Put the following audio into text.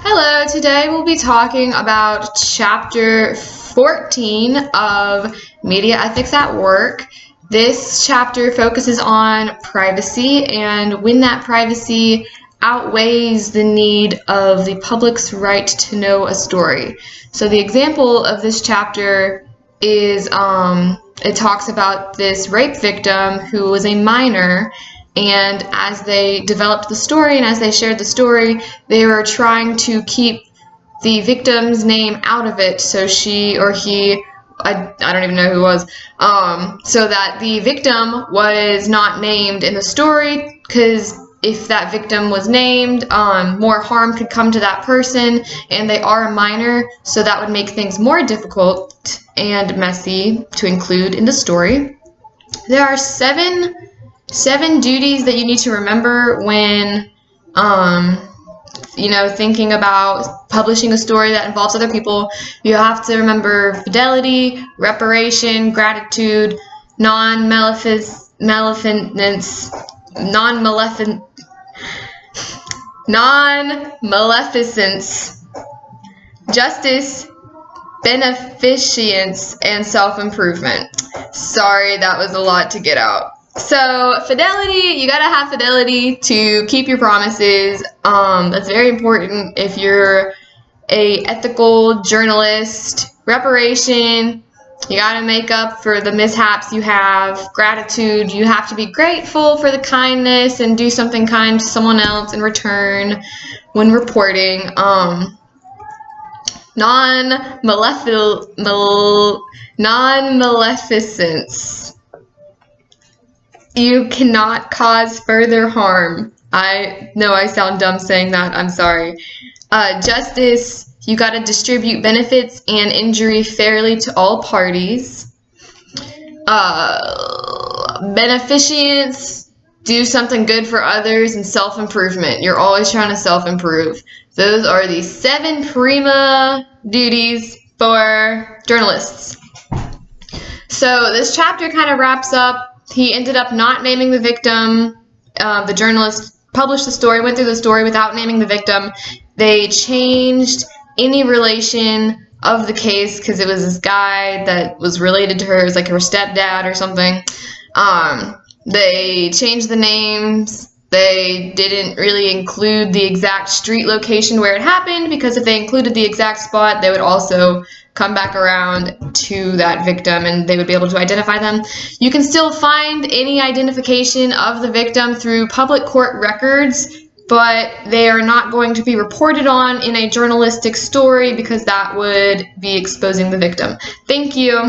Hello, today we'll be talking about Chapter 14 of Media Ethics at Work. This chapter focuses on privacy and when that privacy outweighs the need of the public's right to know a story. So the example of this chapter is it talks about this rape victim who was a minor, and as they developed the story and as they shared the story, they were trying to keep the victim's name out of it, so she or he, I don't even know who it was, so that the victim was not named in the story, because if that victim was named, more harm could come to that person, and they are a minor, so that would make things more difficult and messy to include in the story. There are seven duties that you need to remember when thinking about publishing a story that involves other people. You have to remember fidelity, reparation, gratitude, non-maleficence, justice, beneficence, and self-improvement. Sorry, that was a lot to get out. So fidelity, you gotta have fidelity to keep your promises. That's very important if you're a ethical journalist. Reparation, you gotta make up for the mishaps you have. Gratitude, you have to be grateful for the kindness and do something kind to someone else in return when reporting. Non-maleficence. You cannot cause further harm. I know I sound dumb saying that. I'm sorry. Justice. You got to distribute benefits and injury fairly to all parties. Beneficence. Do something good for others, and self-improvement. You're always trying to self-improve. Those are the 7 prima duties for journalists. So this chapter kind of wraps up. He ended up not naming the victim. The journalist published the story, went through the story without naming the victim. They changed any relation of the case because it was this guy that was related to her. It was like her stepdad or something. They changed the names. They didn't really include the exact street location where it happened, because if they included the exact spot, they would also come back around to that victim and they would be able to identify them. You can still find any identification of the victim through public court records, but they are not going to be reported on in a journalistic story because that would be exposing the victim. Thank you.